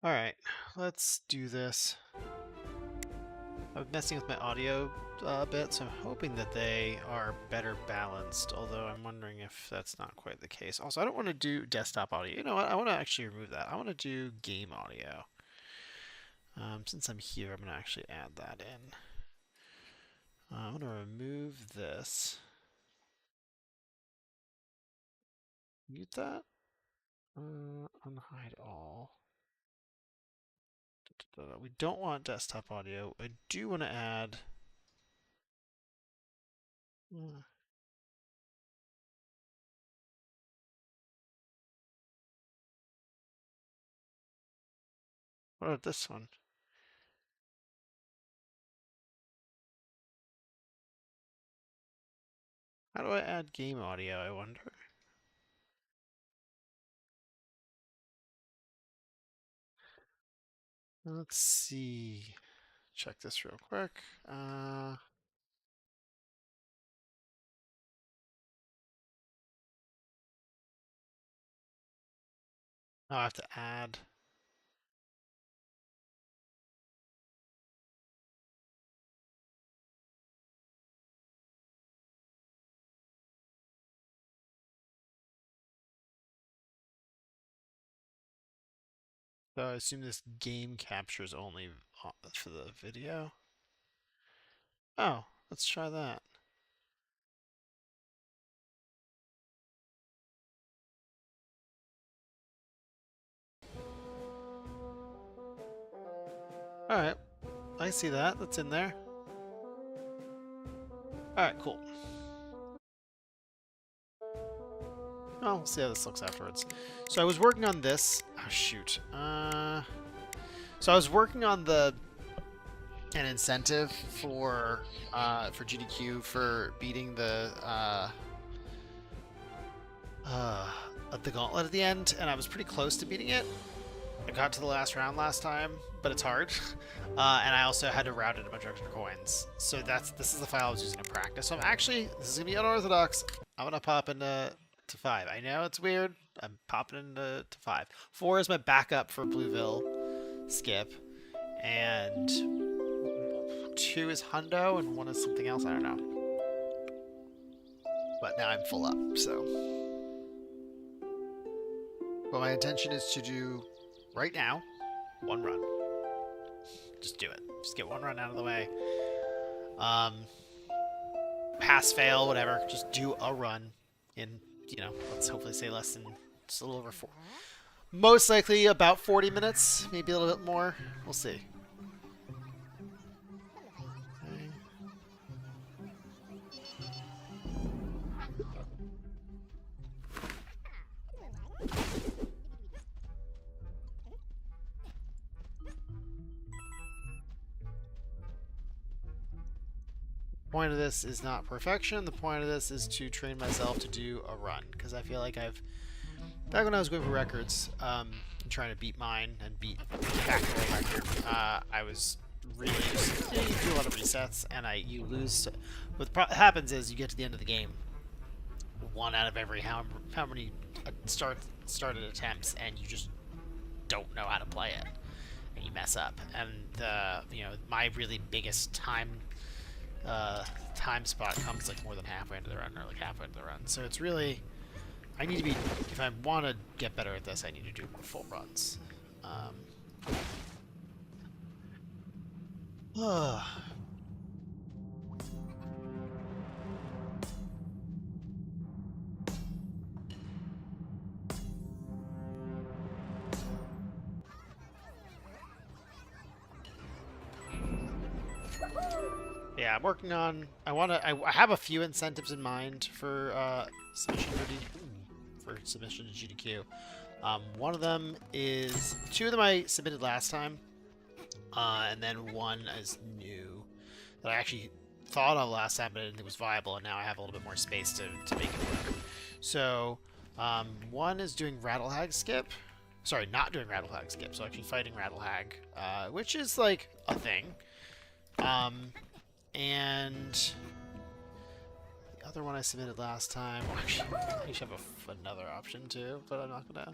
Alright, let's do this. I'm messing with my audio a bit, so I'm hoping that they are better balanced, although I'm wondering if that's not quite the case. Also, I don't want to do desktop audio. You know what? I want to actually remove that. I want to do game audio. Since I'm here, I'm going to actually add that in. I'm going to remove this. Mute that. Unhide all. We don't want desktop audio. I do want to add... What about this one? How do I add game audio, I wonder? Let's see. Check this real quick. I have to add. So I assume this game captures only for the video. Oh, let's try that. Alright, I see that. That's in there. Alright, cool. Well, we'll see how this looks afterwards. So I was working on this. Oh, shoot. So I was working on an incentive for GDQ for beating the gauntlet at the end, and I was pretty close to beating it. I got to the last round last time, but it's hard. And I also had to route it a bunch of extra coins. So this is the file I was using to practice. So this is gonna be unorthodox. I'm gonna pop into 5. I know it's weird. I'm popping into 5. 4 is my backup for Blueville skip, and 2 is Hundo, and 1 is something else. I don't know. But now I'm full up, so. But my intention is to do right now 1 run. Just do it. Just get 1 run out of the way. Pass, fail, whatever. Just do a run in, let's hopefully say less than, just a little over 4. Most likely about 40 minutes, maybe a little bit more. We'll see. The point of this is not perfection. The point of this is to train myself to do a run, because I feel like back when I was going for records, trying to beat mine and beat back the world record, I was really just, you do a lot of resets, and you lose. What happens is you get to the end of the game, 1 out of every how many started attempts, and you just don't know how to play it, and you mess up. And my really biggest time spot comes like more than halfway into the run, or like halfway into the run. So it's really, I need to be, if I want to get better at this, I need to do more full runs. Yeah, I'm working on. I have a few incentives in mind for submission to GDQ. One of them is 2 of them I submitted last time, and then 1 is new that I actually thought of last time, but it was viable, and now I have a little bit more space to make it work. So 1 is doing Rattlehag skip. Sorry, not doing Rattlehag skip. So actually fighting Rattlehag, which is like a thing. And the other one I submitted last time, well, actually, I should have another option too, but I'm not gonna.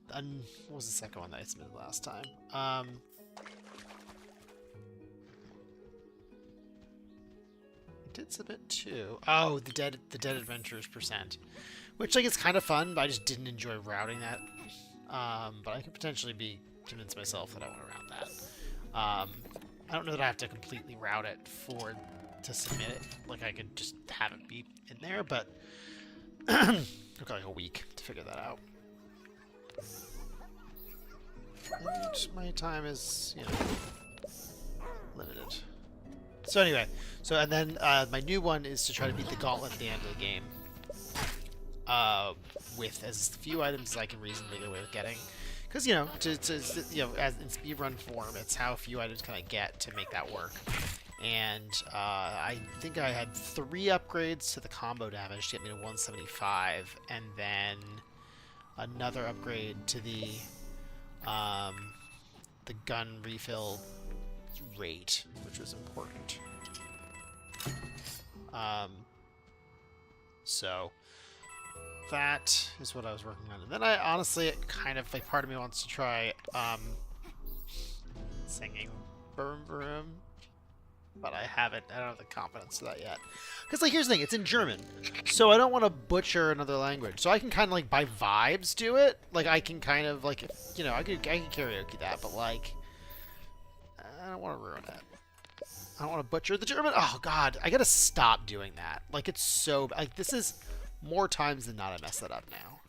what was the second one that I submitted last time? Did submit 2. Oh, the Dead Adventurers %, which like is kind of fun, but I just didn't enjoy routing that. But I could potentially be convinced myself that I want to route that. I don't know that I have to completely route it to submit it. Like I could just have it be in there, but took like a week to figure that out. And my time is, limited. So anyway, and then my new one is to try to beat the gauntlet at the end of the game. With as few items as I can reasonably get away with getting. Because, as in speedrun form, it's how few items can I get to make that work. And I think I had 3 upgrades to the combo damage to get me to 175, and then another upgrade to the gun refill rate, which was important. So that is what I was working on. And then I honestly, kind of like, part of me wants to try singing Boom Boom, but I don't have the confidence to that yet. Because like, here's the thing, it's in German, so I don't want to butcher another language. So I can kind of like by vibes do it. Like I can kind of like, I can karaoke that, but like I don't want to ruin it. I don't want to butcher the German. Oh god, I gotta stop doing that. Like it's so like this is more times than not I mess that up now.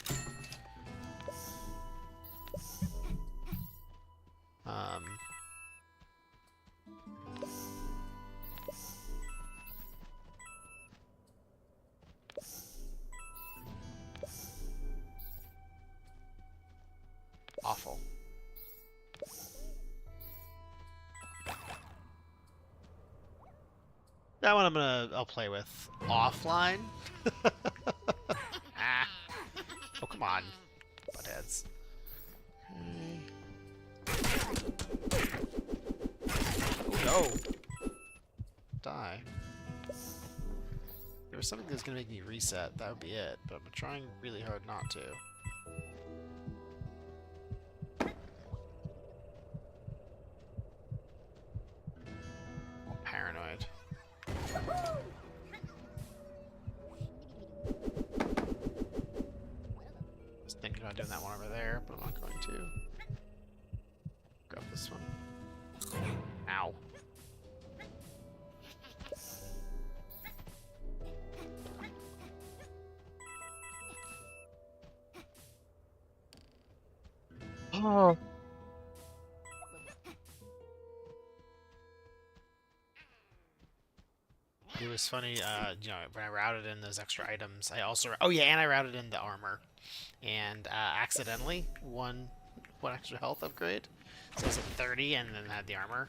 Awful. That one I'll play with offline. Ah. Oh, come on. Buttheads. Okay. Oh, no. Die. If there was something that's going to make me reset, that would be it. But I'm trying really hard not to. I'm paranoid. I was thinking about doing that one over there, but I'm not going to. Grab this one. Ow. Oh. It was funny, when I routed in those extra items, I also... Oh, yeah, and I routed in the armor. And accidentally one extra health upgrade. So I was at 30 and then had the armor.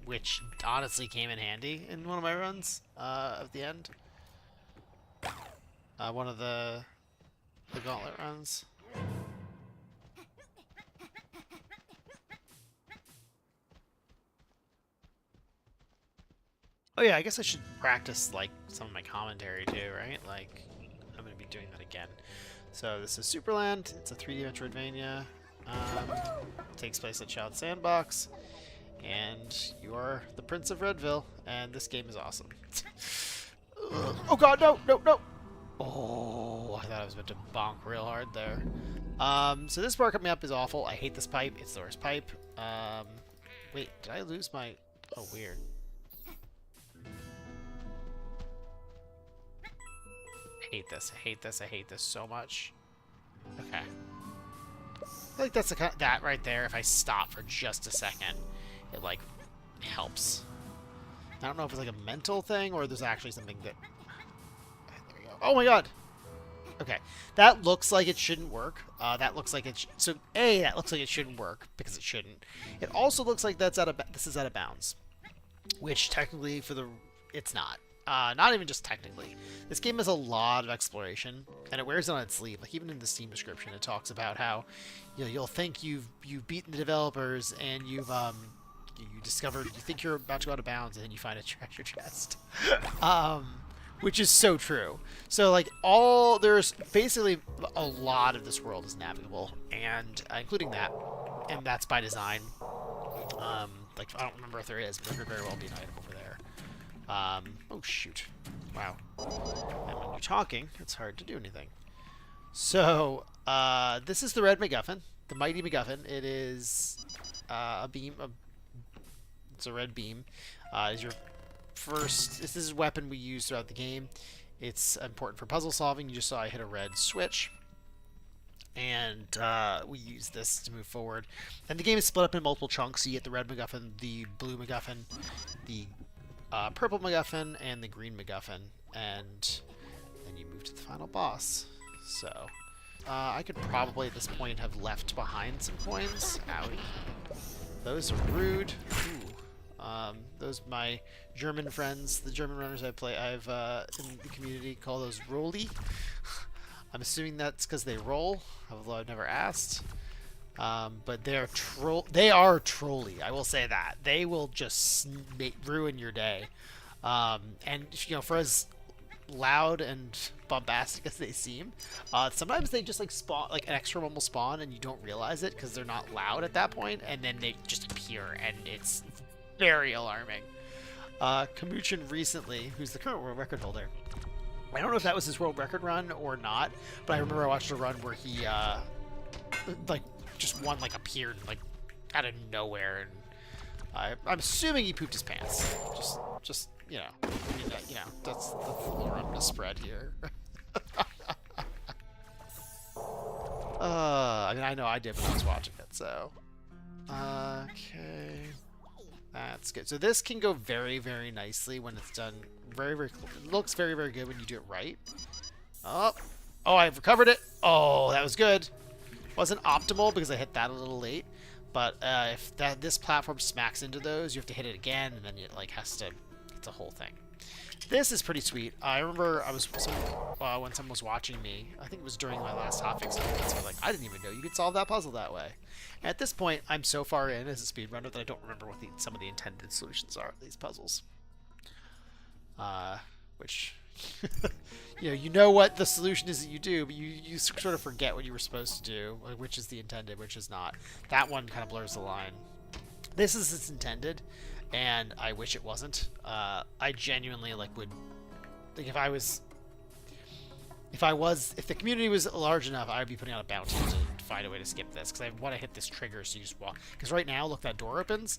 Which honestly came in handy in one of my runs of the end. One of the gauntlet runs. Oh yeah, I guess I should practice like some of my commentary too, right? Like, I'm gonna be doing that again. So this is Supraland. It's a 3D Metroidvania. Takes place at Child Sandbox, and you are the Prince of Redville, and this game is awesome. Oh god, no, no, no! Oh, I thought I was about to bonk real hard there. So this part coming up is awful. I hate this pipe. It's the worst pipe. Wait, did I lose my... Oh, weird. I hate this. I hate this. I hate this so much. Okay. I feel like that's the kind of, that right there. If I stop for just a second, it like helps. I don't know if it's like a mental thing or there's actually something that... There we go. Oh my god! Okay. That looks like it shouldn't work. That looks like it... So, A, that looks like it shouldn't work because it shouldn't. It also looks like that's this is out of bounds. Which technically for the... It's not. Not even just technically. This game has a lot of exploration, and it wears it on its sleeve. Like even in the Steam description, it talks about how, you'll think you've beaten the developers, and you've you think you're about to go out of bounds, and then you find a treasure chest. which is so true. So like there's basically a lot of this world is navigable, and including that, and that's by design. Like I don't remember if there is, but there could very well be an item over there. Oh shoot! Wow. And when you're talking, it's hard to do anything. So this is the red MacGuffin, the mighty MacGuffin. It is a beam. It's a red beam. Is your first. This is a weapon we use throughout the game. It's important for puzzle solving. You just saw I hit a red switch, and we use this to move forward. And the game is split up in multiple chunks. So you get the red MacGuffin, the blue MacGuffin, the purple MacGuffin, and the green MacGuffin, and then you move to the final boss. So I could probably at this point have left behind some coins. Owie. Those are rude. Ooh. Those my German friends, the German runners I've in the community call those rolly. I'm assuming that's because they roll, although I've never asked. But they are trolly. I will say that they will just ruin your day. And for as loud and bombastic as they seem, sometimes they just like spawn, like an extra one will spawn and you don't realize it because they're not loud at that point, and then they just appear and it's very alarming. Kamuchin recently, who's the current world record holder, I don't know if that was his world record run or not, but I remember I watched a run where he like just one like appeared like out of nowhere, and I'm assuming he pooped his pants. Just that's the lore I'm gonna spread here. I mean, I know I did when I was watching it, so okay, that's good. So this can go very, very nicely when it's done. It looks very, very good when you do it right. Oh, I've recovered it. Oh, that was good. Wasn't optimal because I hit that a little late, but if this platform smacks into those, you have to hit it again, and then it like has to. It's a whole thing. This is pretty sweet. I remember when someone was watching me, I think it was during my last hotfix, so I was like, I didn't even know you could solve that puzzle that way. And at this point, I'm so far in as a speedrunner that I don't remember what some of the intended solutions are of these puzzles. Which, you know what the solution is that you do, but you sort of forget what you were supposed to do, like which is the intended, which is not. That one kind of blurs the line. This is its intended, and I wish it wasn't. I genuinely would like if the community was large enough, I would be putting out a bounty to find a way to skip this, because I want to hit this trigger so you just walk. Because right now, look, that door opens,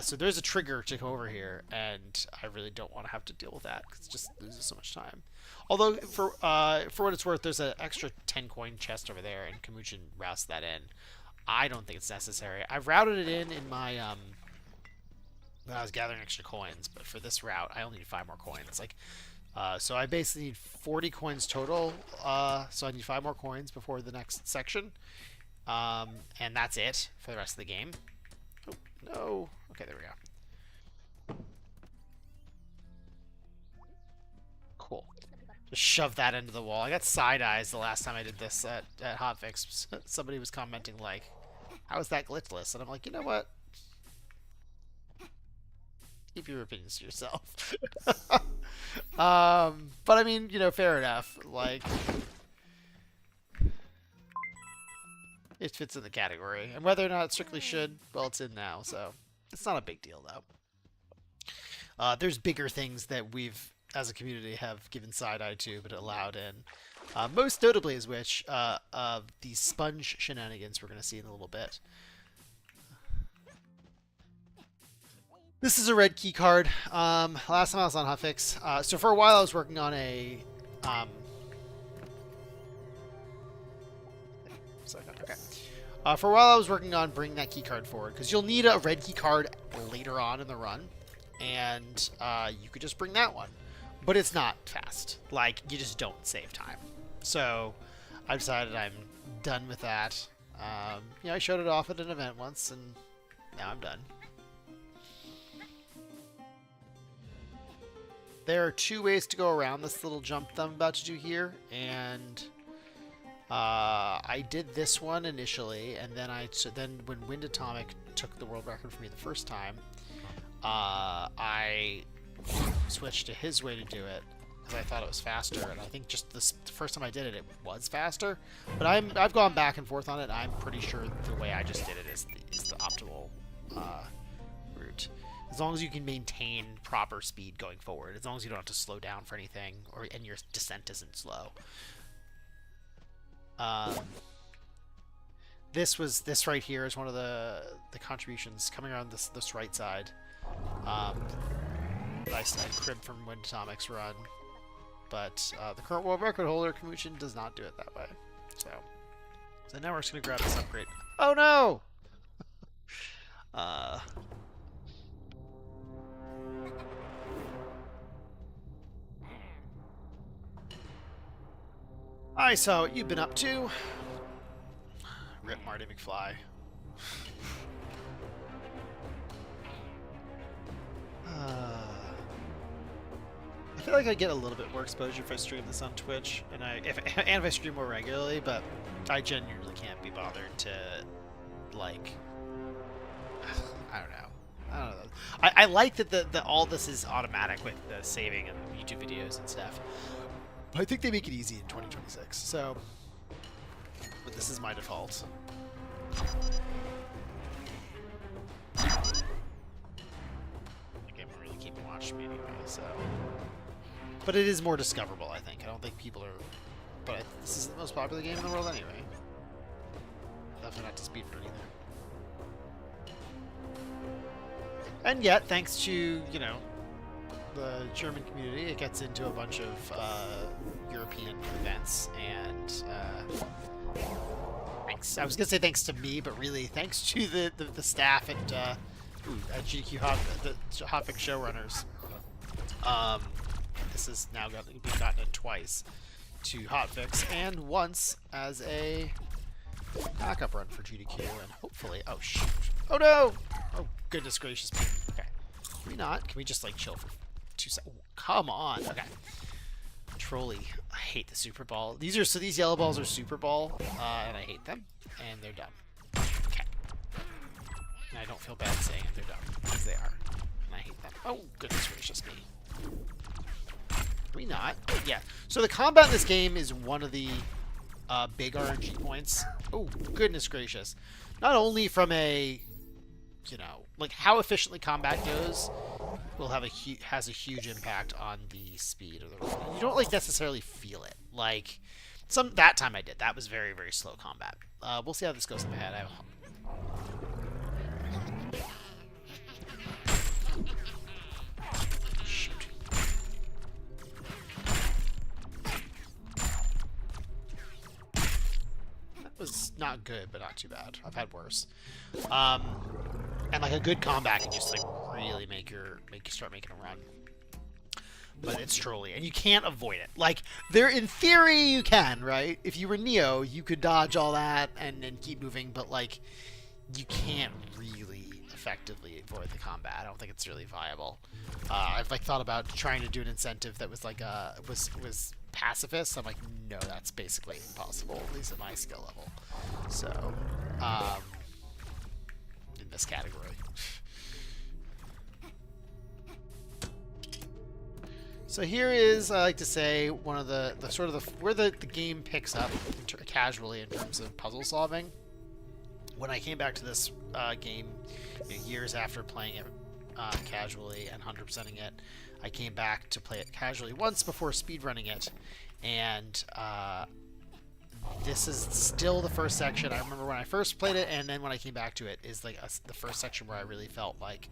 so there's a trigger to go over here, and I really don't want to have to deal with that because it just loses so much time. Although for what it's worth, there's an extra 10 coin chest over there, and Kamuchin routes that in. I don't think it's necessary. I've routed it in my when I was gathering extra coins, but for this route, I only need 5 more coins. So I basically need 40 coins total. So I need 5 more coins before the next section, and that's it for the rest of the game. Oh no! Okay, there we go. Cool. Just shove that into the wall. I got side eyes the last time I did this at Hotfix. Somebody was commenting like, "How is that glitchless?" And I'm like, you know what? Keep your opinions to yourself. But I mean, fair enough. Like, it fits in the category, and whether or not it strictly should, well, it's in now, so it's not a big deal though. There's bigger things that we've, as a community, have given side-eye to, but allowed in. Most notably is which of these sponge shenanigans we're going to see in a little bit. This is a red key card. Last time I was on Hotfix. So for a while I was working on a... for a while I was working on bringing that key card forward, because you'll need a red key card later on in the run, and you could just bring that one. But it's not fast. Like, you just don't save time. So I decided I'm done with that. I showed it off at an event once, and now I'm done. There are 2 ways to go around this little jump that I'm about to do here, and I did this one initially, and then when Wind Atomic took the world record for me the first time, I switched to his way to do it, because I thought it was faster, and I think just the first time I did it, it was faster. But I've gone back and forth on it. I'm pretty sure the way I just did it is the optimal route. As long as you can maintain proper speed going forward, as long as you don't have to slow down for anything, and your descent isn't slow. This right here is one of the contributions coming around this right side. I cribbed from Wind Atomic's run, but the current world record holder Kamuchin does not do it that way. So now we're just gonna grab this upgrade. Oh no! I saw what you've been up to. Rip Marty McFly. I feel like I get a little bit more exposure if I stream this on Twitch, and if I stream more regularly, but I genuinely can't be bothered to, like, I don't know. I like that all this is automatic with the saving and YouTube videos and stuff. But I think they make it easy in 2026. So, but this is my default. The game will really keep watching me anyway, so. But it is more discoverable, I think. I don't think people are. But this is the most popular game in the world anyway. Definitely not to speedrun either. And yet, thanks to, you know, the German community, it gets into a bunch of European events, and thanks. I was gonna say thanks to me, but really thanks to the staff at GDQ Hotfix showrunners. This has now been gotten in twice to Hotfix, and once as a backup run for GDQ, and hopefully, oh shoot, oh no, oh goodness gracious me. Okay, can we not? Can we just like chill for 2 seconds? Come on. Okay. Trolley. I hate the Super Ball. These yellow balls are Super Ball, and I hate them, and they're dumb. Okay. And I don't feel bad saying they're dumb, because they are, and I hate them. Oh goodness gracious me. Can we not? Yeah. So the combat in this game is one of the big RNG points. Oh goodness gracious. Not only from a, you know, like how efficiently combat goes will have has a huge impact on the speed of the run. You don't like necessarily feel it. Like that time I did. That was very, very slow combat. We'll see how this goes up ahead. Shoot. That was not good, but not too bad. I've had worse. And like a good combat can just like really make you start making a run. But it's trolly, and you can't avoid it. Like in theory you can, right? If you were Neo, you could dodge all that and keep moving, but like you can't really effectively avoid the combat. I don't think it's really viable. I've like thought about trying to do an incentive that was like was pacifist. I'm like, no, that's basically impossible, at least at my skill level. So in this category. So here is, I like to say, one of the sort of where the game picks up casually in terms of puzzle solving. When I came back to this game, you know, years after playing it casually and 100%ing it, I came back to play it casually once before speedrunning it, and this is still the first section. I remember when I first played it, and then when I came back to it, is like the first section where I really felt like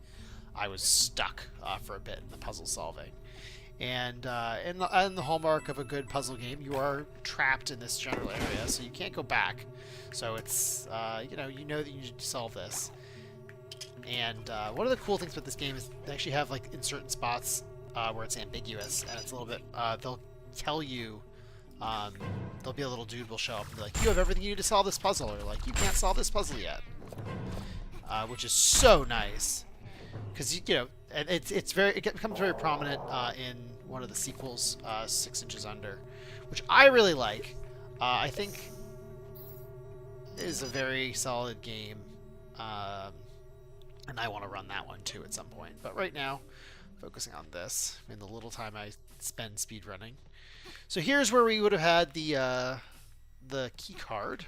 I was stuck for a bit in the puzzle solving. And in the hallmark of a good puzzle game, you are trapped in this general area, so you can't go back. So it's you know that you need to solve this. And one of the cool things about this game is they actually have like in certain spots where it's ambiguous, and it's a little bit they'll tell you. There'll be a little dude will show up and be like, you have everything you need to solve this puzzle, or like, you can't solve this puzzle yet. Which is so nice. Because, you know, and it becomes very prominent in one of the sequels, 6 Inches Under, which I really like. I think is a very solid game. And I want to run that one too at some point. But right now, focusing on this in the little time I spend speedrunning. So here's where we would have had the key card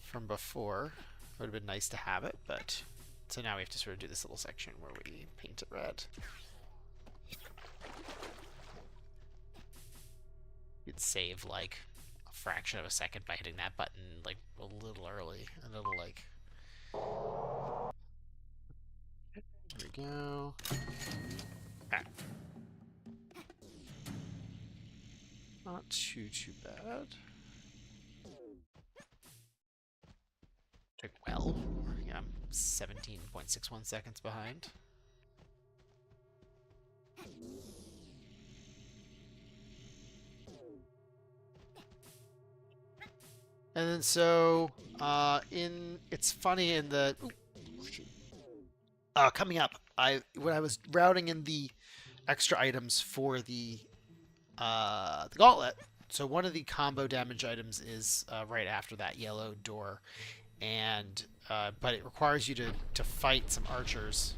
from before. It would have been nice to have it, but so now we have to sort of do this little section where we paint it red. You'd save like a fraction of a second by hitting that button like a little early, and it'll like. There we go. Okay. Not too bad. Took well. Yeah, I'm 17.61 seconds behind. And then so it's funny in the coming up, when I was routing in the extra items for the gauntlet, so one of the combo damage items is right after that yellow door, and but it requires you to fight some archers,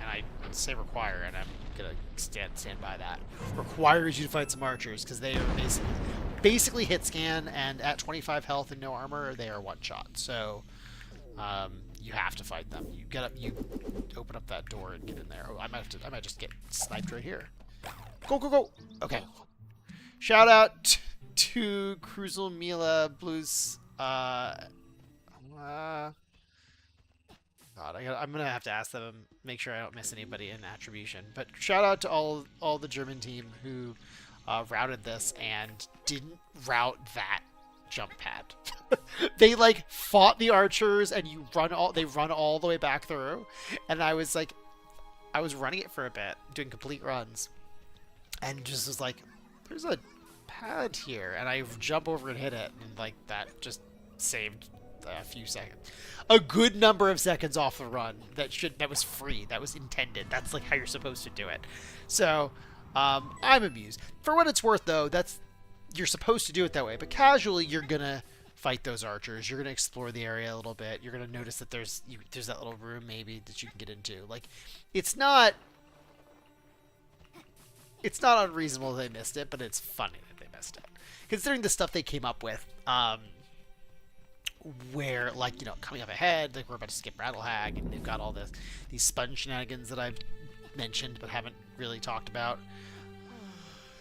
and I say require, and I'm gonna stand by that. Requires you to fight some archers because they are basically hit scan, and at 25 health and no armor, they are one shot. So you have to fight them. You open up that door and get in there. Oh, I might just get sniped right here. Go! Okay. Shout out to Cruzel Mila Blues. God, I'm gonna have to ask them, make sure I don't miss anybody in attribution. But shout out to all the German team who routed this and didn't route that jump pad. They like fought the archers, and they run all the way back through, and I was running it for a bit, doing complete runs, and just was like, there's a pad here, and I jump over and hit it, and like that just saved a few seconds, a good number of seconds off the run. That was free. That was intended. That's like how you're supposed to do it. So I'm amused. For what it's worth, though, you're supposed to do it that way. But casually, you're gonna fight those archers. You're gonna explore the area a little bit. You're gonna notice that there's that little room maybe that you can get into. Like, it's not unreasonable they missed it, but it's funny that they missed it, considering the stuff they came up with. Where, like, you know, coming up ahead, like, we're about to skip Rattlehag, and they've got all these sponge shenanigans that I've mentioned but haven't really talked about.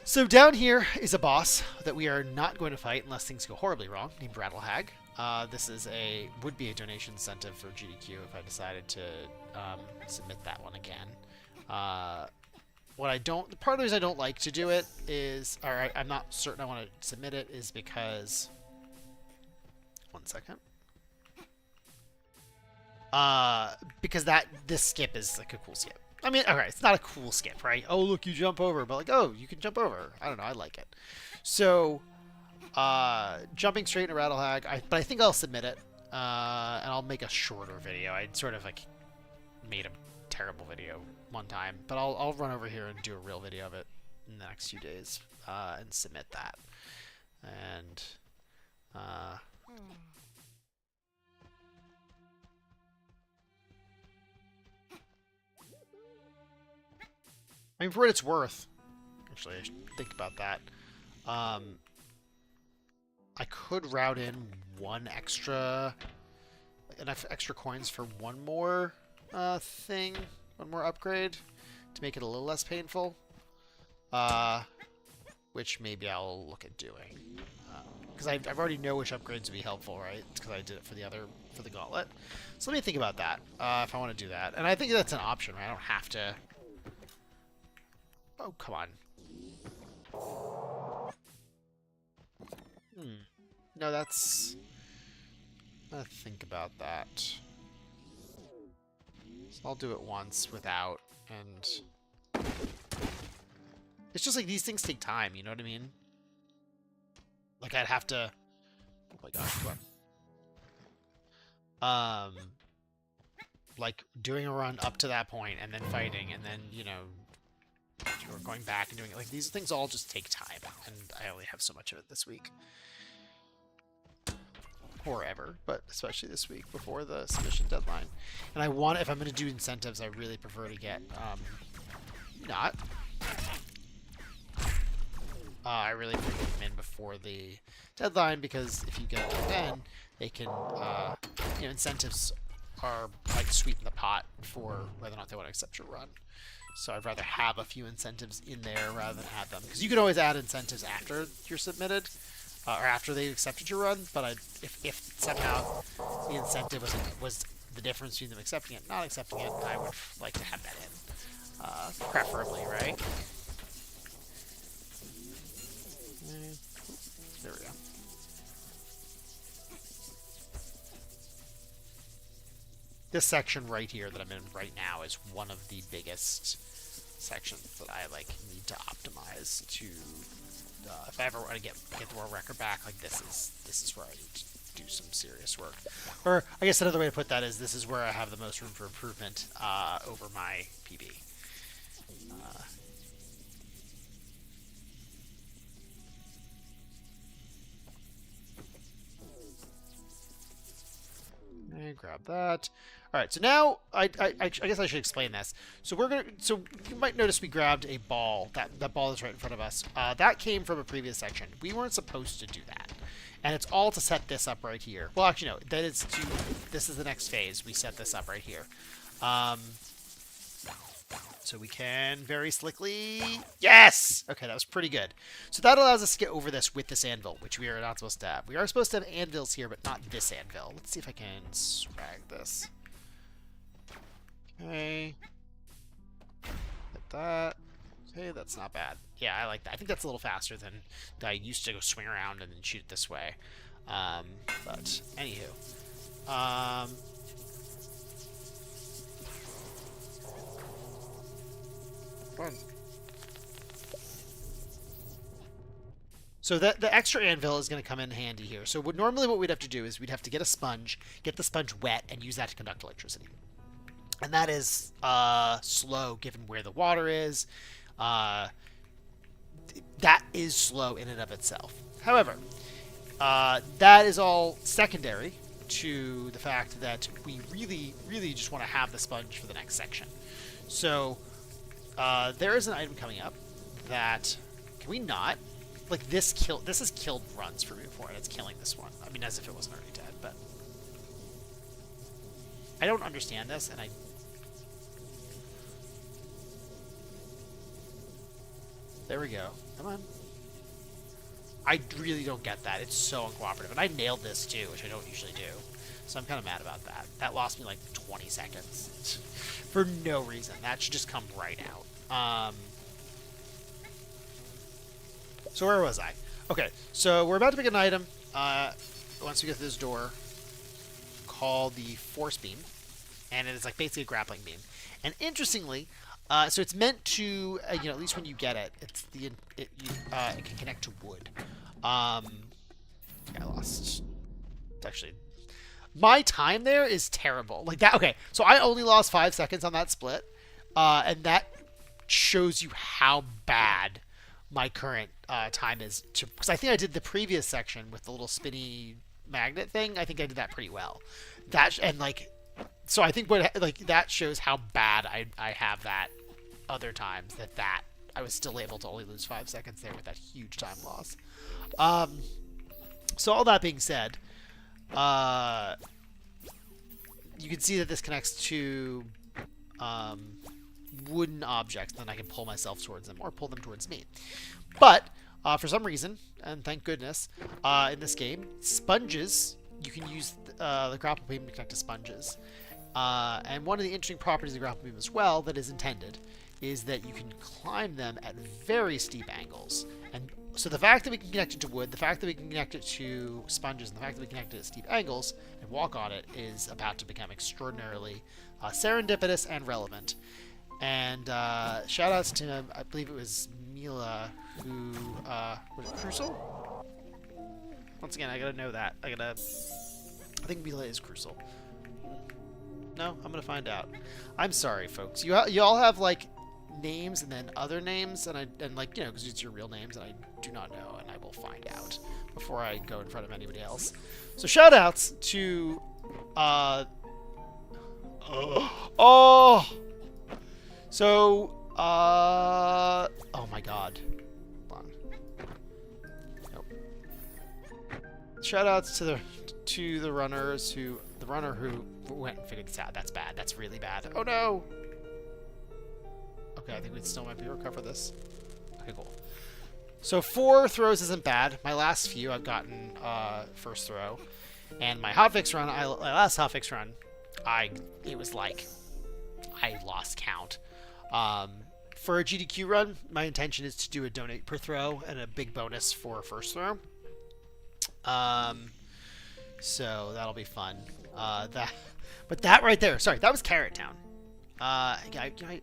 So down here is a boss that we are not going to fight unless things go horribly wrong, named Rattlehag. This would be a donation incentive for GDQ if I decided to submit that one again. The part of the reason I don't like to do it is, or I'm not certain I want to submit it, is because, one second. Because this skip is like a cool skip. I mean, okay, it's not a cool skip, right? Oh, look, you jump over, but like, oh, you can jump over. I don't know, I like it. So, jumping straight into Rattlehag, but I think I'll submit it, and I'll make a shorter video. I sort of like made a terrible video one time, but I'll run over here and do a real video of it in the next few days, and submit that. And I mean, for what it's worth, actually, I should think about that. I could route in enough extra coins for one more one more upgrade to make it a little less painful. Which maybe I'll look at doing. Because I already know which upgrades would be helpful, right? Because I did it for the gauntlet. So let me think about that, if I want to do that. And I think that's an option, right? I don't have to. Oh, come on. No, that's. I'm gonna think about that. So I'll do it once without, and it's just like these things take time, you know what I mean? Like, I'd have to. Oh my gosh, come on. Like doing a run up to that point and then fighting, and then, you know, going back and doing it. Like, these things all just take time, and I only have so much of it this week. Or ever, but especially this week before the submission deadline. And if I'm going to do incentives, I really prefer to get not. I really think they come in before the deadline, because if you get it then, they can, you know, incentives are like sweeten the pot for whether or not they want to accept your run. So I'd rather have a few incentives in there rather than have them, because you can always add incentives after you're submitted, or after they accepted your run. But if somehow the incentive was the difference between them accepting it and not accepting it, I would like to have that in, preferably, right? There we go. This section right here that I'm in right now is one of the biggest sections that I like need to optimize to. If I ever want to get the world record back, like this is where I need to do some serious work. Or I guess another way to put that is this is where I have the most room for improvement over my PB. And grab that. All right, so now I guess I should explain this. So you might notice we grabbed a ball. That ball is right in front of us. That came from a previous section. We weren't supposed to do that, and it's all to set this up right here. Well, actually, no. This is the next phase. We set this up right here. So we can very slickly... Yes! Okay, that was pretty good. So that allows us to get over this with this anvil, which we are not supposed to have. We are supposed to have anvils here, but not this anvil. Let's see if I can swag this. Okay. Hit that. Okay, that's not bad. Yeah, I like that. I think that's a little faster than I used to go swing around and then shoot it this way. But, anywho. So the extra anvil is going to come in handy here. So normally what we'd have to do is we'd have to get a sponge, get the sponge wet, and use that to conduct electricity. And that is slow given where the water is. That is slow in and of itself. However, that is all secondary to the fact that we really, really just want to have the sponge for the next section. So there is an item coming up that... Can we not? Like, this has killed runs for me before, and it's killing this one. I mean, as if it wasn't already dead, but... I don't understand this, and There we go. Come on. I really don't get that. It's so uncooperative. And I nailed this, too, which I don't usually do. So I'm kind of mad about that. That lost me, like, 20 seconds. For no reason. That should just come right out. So where was I? Okay, so we're about to pick an item once we get to this door called the Force Beam. And it is like basically a grappling beam. And interestingly, so it's meant to, you know, at least when you get it, it can connect to wood. I lost. Actually, my time there is terrible. Like that. Okay, so I only lost 5 seconds on that split, and that shows you how bad my current time is. Because I think I did the previous section with the little spinny magnet thing. I think I did that pretty well. So I think that shows how bad I have that other times that I was still able to only lose 5 seconds there with that huge time loss. So all that being said, you can see that this connects to wooden objects, then I can pull myself towards them or pull them towards me. But for some reason, and thank goodness, in this game, sponges, you can use the grapple beam to connect to sponges. And one of the interesting properties of the grapple beam as well that is intended is that you can climb them at very steep angles. And so the fact that we can connect it to wood, the fact that we can connect it to sponges, and the fact that we can connect it at steep angles and walk on it is about to become extraordinarily serendipitous and relevant. And shout outs to, I believe it was Mila, who, was it Crucial? Once again, I gotta know that. I think Mila is Crucial. No? I'm gonna find out. I'm sorry, folks. You all have, like, names and then other names, and like, you know, because it's your real names, and I do not know, and I will find out before I go in front of anybody else. So shout outs to, So, Oh my god. Hold on. Nope. Shoutouts to the runners who went and figured this out. That's bad. That's really bad. Oh no. Okay, I think we still might be able to recover this. Okay, cool. So 4 throws isn't bad. My last few I've gotten first throw, and my hotfix run. My last hotfix run, it was like I lost count. For a GDQ run, my intention is to do a donate per throw and a big bonus for first throw. So that'll be fun. But that right there, sorry, that was Carrot Town. I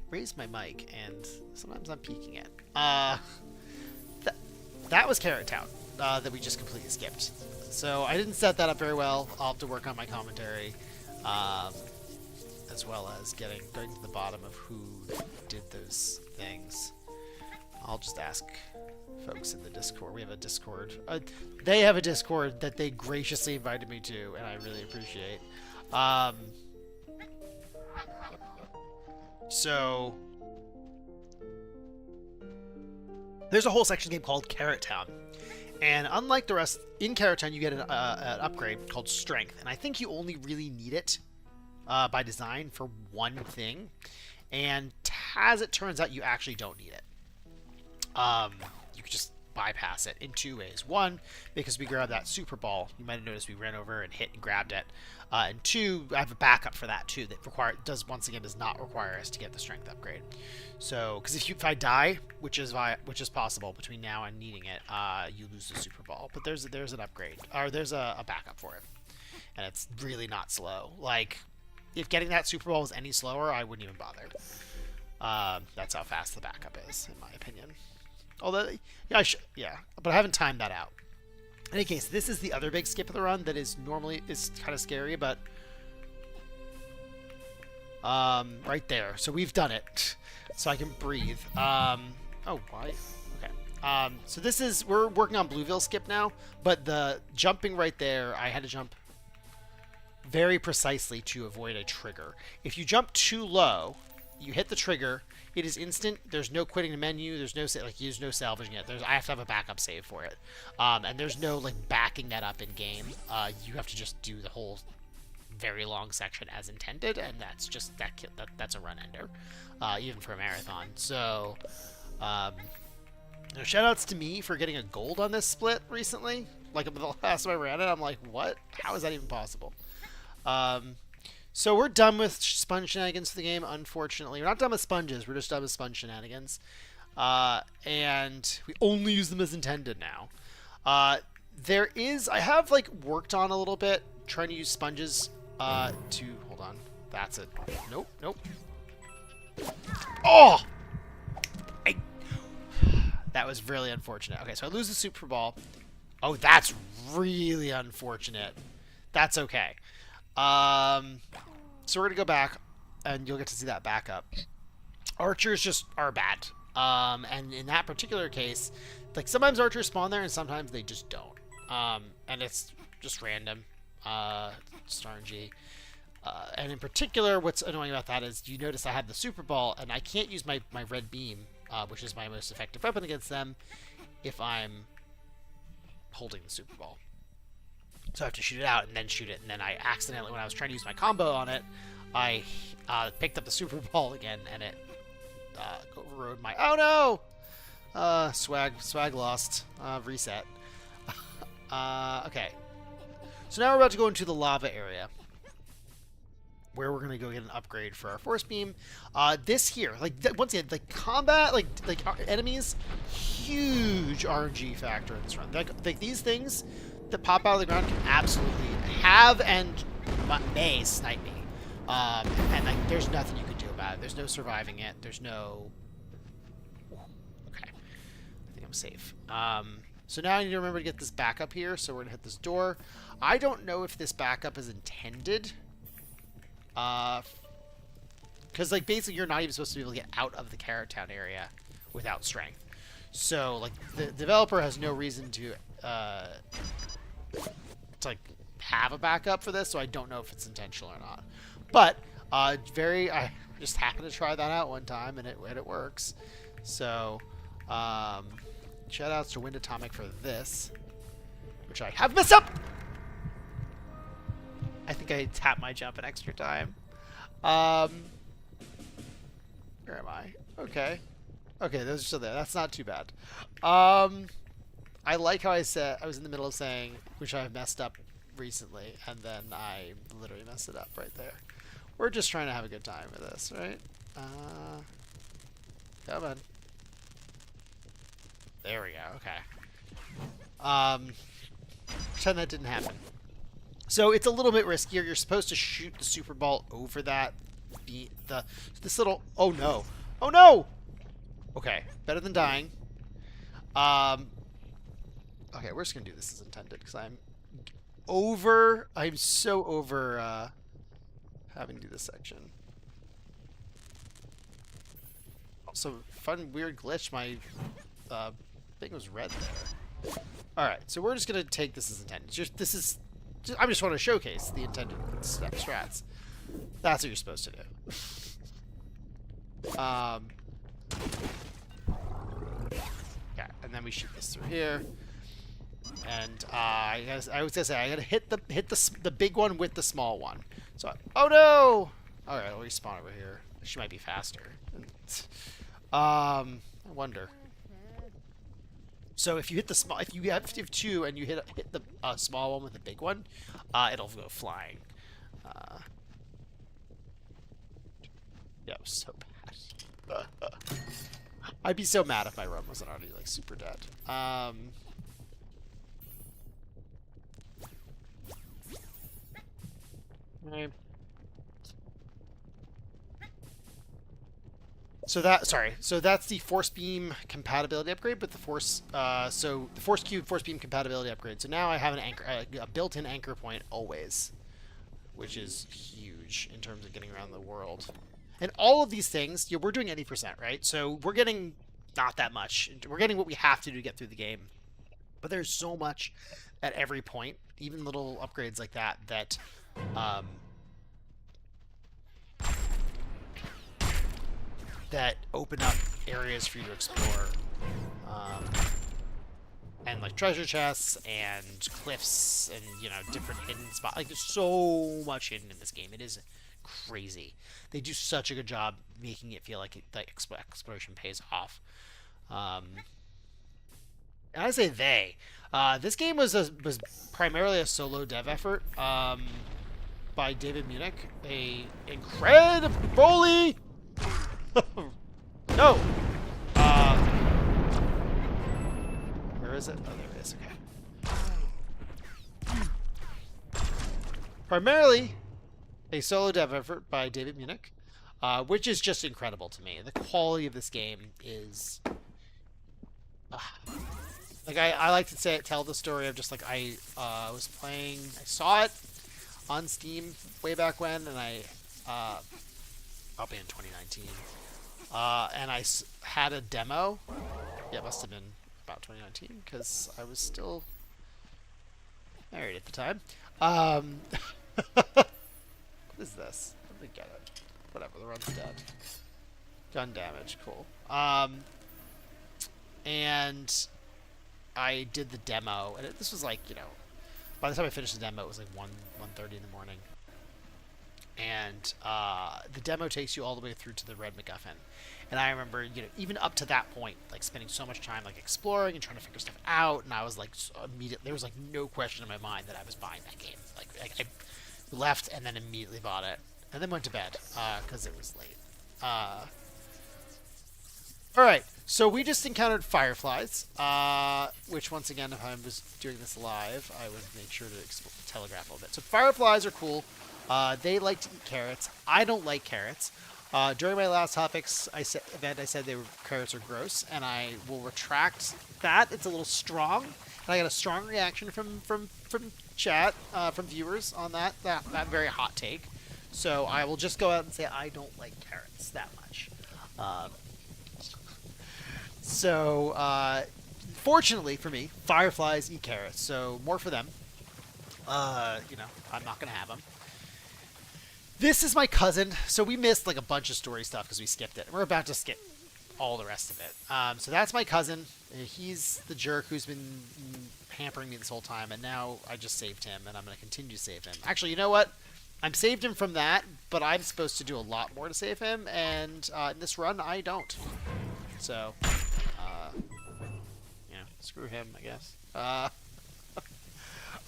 raised my mic and sometimes I'm peeking it. That was Carrot Town that we just completely skipped. So I didn't set that up very well. I'll have to work on my commentary, as well as going to the bottom of who did those things. I'll just ask folks in the Discord. We have a Discord. They have a Discord that they graciously invited me to, and I really appreciate. So there's a whole section game called Carrot Town, and unlike the rest, in Carrot Town you get an upgrade called Strength, and I think you only really need it by design for one thing, and as it turns out, you actually don't need it. You could just bypass it in 2 ways. One, because we grabbed that Super Ball. You might have noticed we ran over and hit and grabbed it. And 2, I have a backup for that too that does not require us to get the strength upgrade. So, because if I die, which is possible between now and needing it, you lose the Super Ball. But there's an upgrade, or there's a backup for it, and it's really not slow. Like, if getting that Super Ball was any slower, I wouldn't even bother. That's how fast the backup is, in my opinion. Although, yeah, but I haven't timed that out. In any case, this is the other big skip of the run that is kind of scary, but right there. So we've done it, so I can breathe. Oh, why? Okay. So we're working on Blueville skip now, but the jumping right there, I had to jump very precisely to avoid a trigger. If you jump too low, you hit the trigger. It is instant. There's no quitting the menu. There's no salvaging it. I have to have a backup save for it, and there's no backing that up in game. You have to just do the whole very long section as intended, and that's just that's a run ender, even for a marathon. So, shout outs to me for getting a gold on this split recently. Like the last time I ran it, I'm like, what? How is that even possible? So we're done with sponge shenanigans for the game, unfortunately. We're not done with sponges, we're just done with sponge shenanigans. And we only use them as intended now. I have worked on a little bit, trying to use sponges hold on. That's it. Nope. Oh! That was really unfortunate. Okay, so I lose the Super Ball. Oh, that's really unfortunate. That's okay. So we're going to go back, and you'll get to see that backup. Archers just are bad. And in that particular case, sometimes archers spawn there, and sometimes they just don't. And it's just random. Just RNG. And in particular, what's annoying about that is you notice I have the Super Ball, and I can't use my red beam, which is my most effective weapon against them, if I'm holding the Super Ball. So I have to shoot it out and then shoot it, and then I accidentally, when I was trying to use my combo on it, I picked up the Super Ball again, and it overrode my... Oh no! Swag lost. Reset. Okay. So now we're about to go into the lava area, where we're going to go get an upgrade for our force beam. This here, once again, combat, enemies, huge RNG factor in this run. These things that pop out of the ground can absolutely have and may snipe me. And there's nothing you can do about it. There's no surviving it. There's no... Okay. I think I'm safe. So now I need to remember to get this back up here. So we're going to hit this door. I don't know if this backup is intended. Because, basically you're not even supposed to be able to get out of the Carrot Town area without strength. So, the developer has no reason to have a backup for this, so I don't know if it's intentional or not. But I just happened to try that out one time, and it works. So, shout outs to Wind Atomic for this, which I have messed up. I think I tapped my jump an extra time. Where am I? Okay. Okay, those are still there. That's not too bad. I like how I said I was in the middle of saying which I've messed up recently, and then I literally messed it up right there. We're just trying to have a good time with this, right? Come on. There we go. Okay. Pretend that didn't happen. So it's a little bit riskier. You're supposed to shoot the super ball over that this little. Oh no! Oh no! Okay, better than dying. Okay, we're just gonna do this as intended because I'm so over having to do this section. Also, fun weird glitch. My thing was red there. All right, so we're just gonna take this as intended. I just want to showcase the intended strats. That's what you're supposed to do. Yeah, and then we shoot this through here. And I was gonna say I gotta hit the big one with the small one. So oh no! All right, I'll respawn over here. She might be faster. I wonder. So if you hit the small, if you have two and you hit the small one with the big one, it'll go flying. Yeah, it was so bad. I'd be so mad if my run wasn't already like super dead. Right. So that's the force beam compatibility upgrade, but the force cube force beam compatibility upgrade. So now I have an anchor, a built-in anchor point always, which is huge in terms of getting around the world. And all of these things, we're doing 80%, right? So we're getting not that much. We're getting what we have to do to get through the game. But there's so much at every point, even little upgrades like that, that open up areas for you to explore. And like treasure chests and cliffs and, different hidden spots. Like there's so much hidden in this game. It is crazy. They do such a good job making it feel like the exploration pays off. And I say they. This game was primarily a solo dev effort by David Munich, a incredibly no. Where is it? Oh, there it is. Okay. Primarily a solo dev effort by David Munich, which is just incredible to me. The quality of this game is like I like to tell the story of just like I was playing. I saw it on Steam way back when, and probably in 2019. And I had a demo. Yeah, it must have been about 2019 because I was still married at the time. What is this? Let me get it. Whatever, the run's dead. Gun damage, cool. And I did the demo, and this was like, by the time I finished the demo, it was like 1:30 in the morning. And the demo takes you all the way through to the Red MacGuffin. And I remember, even up to that point, like spending so much time like exploring and trying to figure stuff out. And I was like, immediately, there was like no question in my mind that I was buying that game. Like I left and then immediately bought it, and then went to bed because it was late. All right, so we just encountered fireflies, which once again, if I was doing this live, I would make sure to telegraph a little bit. So fireflies are cool. They like to eat carrots. I don't like carrots. During my last Hotfix event, I said carrots are gross, and I will retract that. It's a little strong, and I got a strong reaction from chat, from viewers on that very hot take. So I will just go out and say I don't like carrots that much. Fortunately for me, fireflies eat carrots, so more for them. I'm not gonna have them. This is my cousin. So we missed like a bunch of story stuff because we skipped it. We're about to skip all the rest of it. So that's my cousin. He's the jerk who's been hampering me this whole time, and now I just saved him, and I'm going to continue to save him. Actually, you know what? I'm saved him from that, but I'm supposed to do a lot more to save him, and in this run, I don't. So, yeah, screw him, I guess.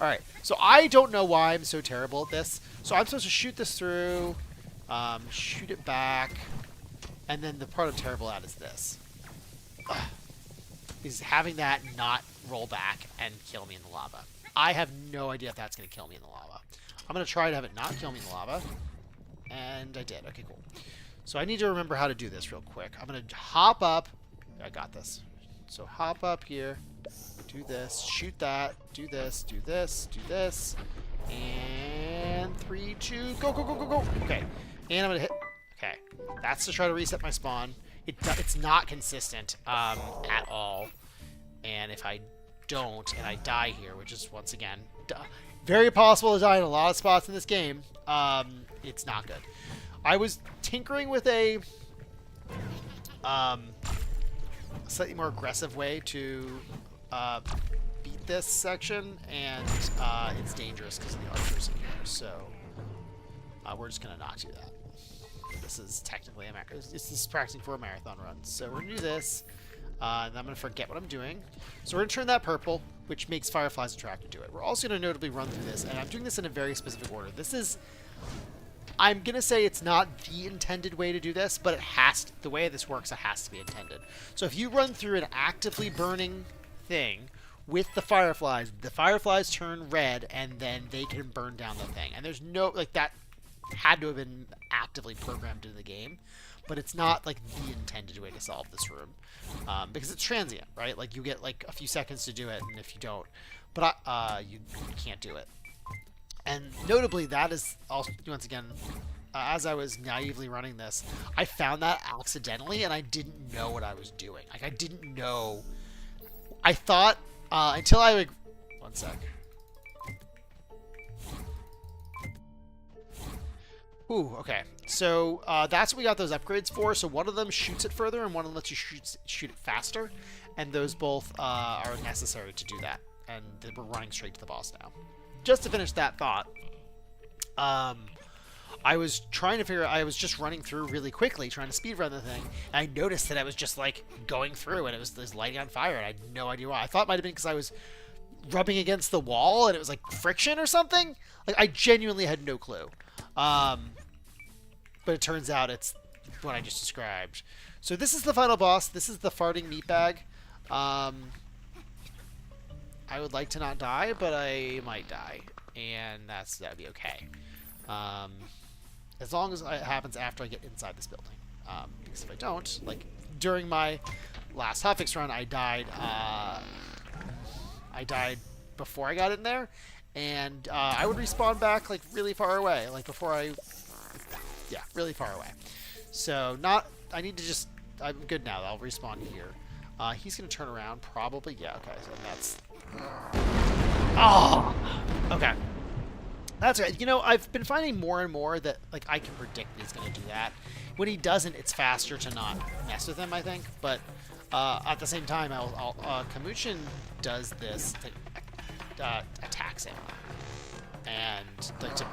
Alright, so I don't know why I'm so terrible at this. So I'm supposed to shoot this through, shoot it back, and then the part I'm terrible at is this. Is having that not roll back and kill me in the lava. I have no idea if that's going to kill me in the lava. I'm going to try to have it not kill me in the lava. And I did. Okay, cool. So I need to remember how to do this real quick. I'm going to hop up. I got this. So hop up here. Do this. Shoot that. Do this. Do this. Do this. And 3, 2, go, go, go, go, go. Okay. And I'm going to hit. Okay. That's to try to reset my spawn. It's not consistent at all. And if I don't, and I die here, which is, once again, very possible to die in a lot of spots in this game, it's not good. I was tinkering with a slightly more aggressive way to beat this section, and it's dangerous because of the archers in here, so we're just going to not do that. This is technically a marathon. This is practicing for a marathon run. So we're going to do this, and I'm going to forget what I'm doing. So we're going to turn that purple, which makes fireflies attracted to it. We're also going to notably run through this, and I'm doing this in a very specific order. This is, I'm going to say it's not the intended way to do this, but it has to, the way this works, it has to be intended. So if you run through an actively burning thing with the fireflies turn red, and then they can burn down the thing. And there's no, like, that had to have been actively programmed into the game, but it's not like the intended way to solve this room, because it's transient, right? Like you get like a few seconds to do it, and if you don't, but you can't do it. And notably, that is also, once again, as I was naively running this, I found that accidentally, and I didn't know what I was doing. Like I didn't know. I thought until I like, one sec. Ooh, okay. So that's what we got those upgrades for. So one of them shoots it further, and one of them lets you shoot it faster. And those both are necessary to do that. And we're running straight to the boss now. Just to finish that thought, I was trying to figure out, I was just running through really quickly, trying to speedrun the thing. And I noticed that I was just like going through, and it was lighting on fire, and I had no idea why. I thought it might have been because I was rubbing against the wall, and it was like friction or something. Like I genuinely had no clue. But it turns out it's what I just described. So this is the final boss. This is the farting meatbag. I would like to not die, but I might die, and that'd be okay. As long as it happens after I get inside this building. Because if I don't, like during my last hotfix run, I died before I got in there, and I would respawn back like really far away, like before I. Yeah, really far away. So I need to just, I'm good now. I'll respawn here. He's going to turn around probably. Yeah, okay. So that's, oh, okay. That's right. You know, I've been finding more and more that like I can predict he's going to do that. When he doesn't, it's faster to not mess with him, I think. But at the same time, Kamuchin does this, attacks him. And like to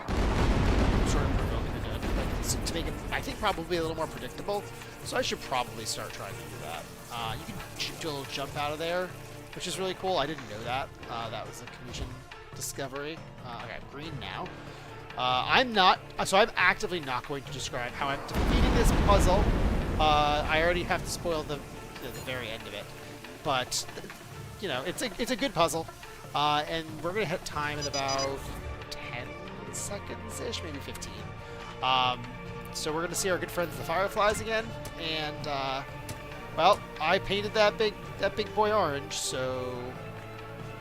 sort of provoke him into it, to make it, I think, probably a little more predictable. So I should probably start trying to do that. You can do a little jump out of there, which is really cool. I didn't know that. That was a Kamuchin discovery. Okay, I'm green now. I'm actively not going to describe how I'm defeating this puzzle. I already have to spoil the very end of it, but you know, it's a good puzzle, and we're gonna hit time in about 10 seconds-ish, maybe 15. So we're gonna see our good friends the Fireflies again, and well, I painted that big boy orange, so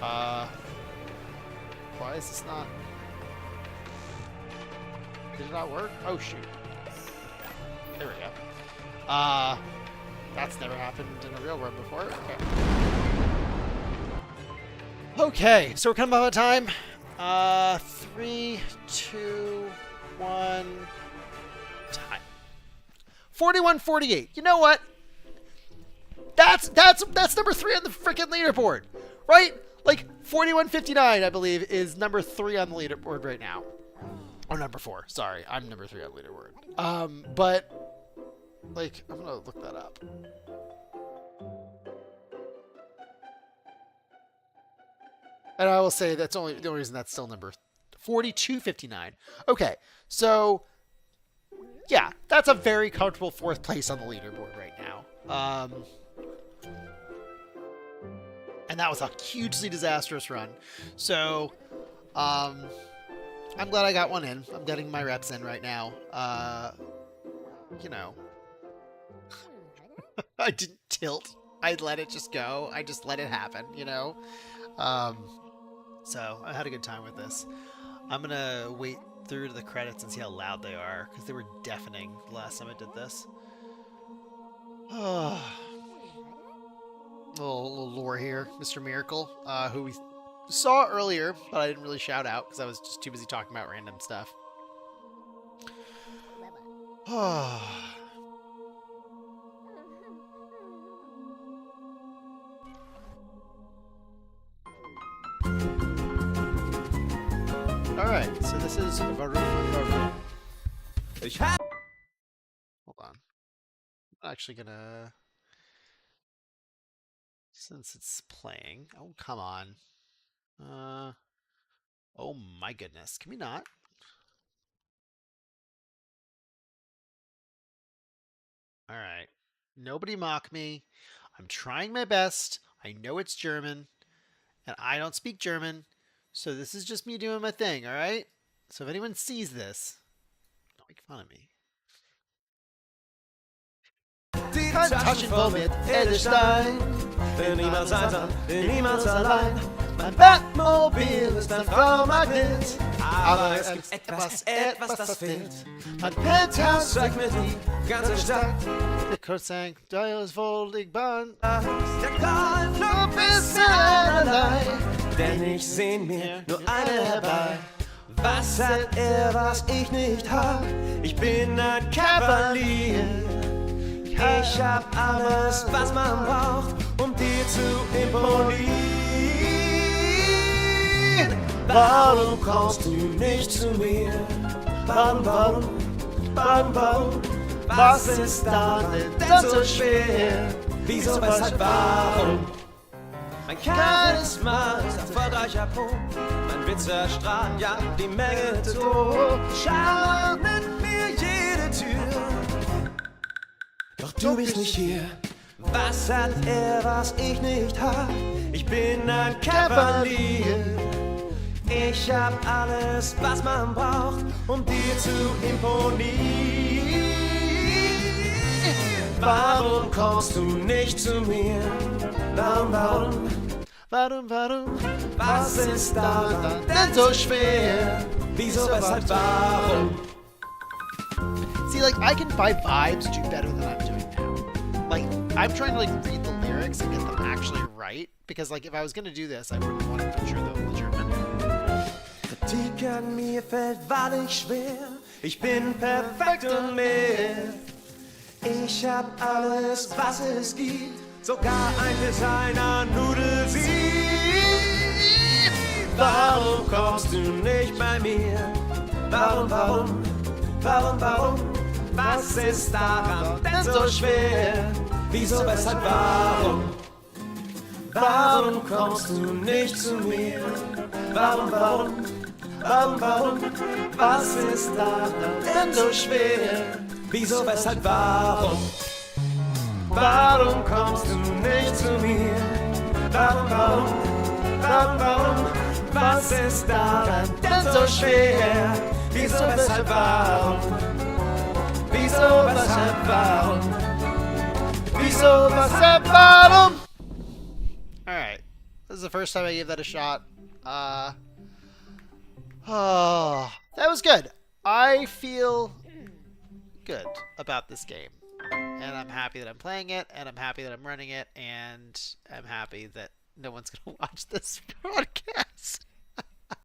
why is this not? Did it not work? Oh shoot! There we go. That's never happened in a real run before. Okay. Okay, so we're coming up on time. 3, 2, 1. 41-48. You know what? That's number 3 on the freaking leaderboard, right? Like 41-59, I believe, is number 3 on the leaderboard right now. Or number 4. Sorry, I'm number 3 on the leaderboard. But like, I'm gonna look that up. And I will say that's the only reason that's still number 42-59. Okay, so yeah, that's a very comfortable 4th place on the leaderboard right now. And that was a hugely disastrous run. So, I'm glad I got one in. I'm getting my reps in right now. You know, I didn't tilt. I let it just go. I just let it happen, you know? So I had a good time with this. I'm going to wait through to the credits and see how loud they are, because they were deafening the last time I did this. Little lore here. Mr. Miracle, who we saw earlier, but I didn't really shout out because I was just too busy talking about random stuff. Alright, so this is Hold on. I'm actually gonna... Since it's playing... Oh, come on. Oh my goodness. Can we not? Alright. Nobody mock me. I'm trying my best. I know it's German. And I don't speak German. So this is just me doing my thing, alright? So if anyone sees this, don't make fun of me. Kein Taschentuch mit Edelstein, will niemals einsam, will niemals allein. Mein Batmobil ist ein Traumagnet, aber es gibt etwas, das fehlt. Mein Penthouse zeigt mir die ganze Stadt. Der Kurt sang, da ist wohl die Bahn. Der Golf ist mir allerlei, denn ich sehn mir nur eine herbei. Was hat er, was ich nicht hab? Ich bin ein Kavalier. Ich hab alles, was man braucht, um dir zu imponieren. Warum kommst du nicht zu mir? Warum? Was ist daran denn so schwer? Wieso, weshalb, warum? Mein Charisma ist erfolgreicher Punkt. Mein Witz erstrahlt, ja, die Menge tot. Schau mit mir jede Tür. Doch du bist nicht hier. Was hat er, was ich nicht hab? Ich bin ein Kavalier. Ich hab alles, was man braucht, um dir zu imponieren. Warum kommst du nicht zu mir? Warum? Was ist daran denn so schwer? Wieso, weshalb, warum? See, like, I can, by vibes, do better than I'm doing now. Like, I'm trying to, like, read the lyrics and get them actually right. Because, like, if I was gonna do this, I wouldn't want to butcher the German. Kritik an mir fällt wahrlich schwer. Ich bin perfekt und mehr. Ich hab alles, was es gibt. Sogar ein Designer-Nudelsieb. Warum kommst du nicht bei mir? Warum? Was ist daran denn so schwer? Wieso, weshalb, warum? Warum kommst du nicht zu mir? Warum? Was ist daran denn so schwer? Wieso, weshalb, warum? Warum kommst du nicht zu mir? Warum? Was ist daran denn so schwer? Wieso, weshalb, warum? Wieso, weshalb, warum? Wieso, weshalb, warum? Alright. This is the first time I gave that a shot. Oh, that was good. I feel good about this game. And I'm happy that I'm playing it, and I'm happy that I'm running it, and I'm happy that no one's going to watch this broadcast.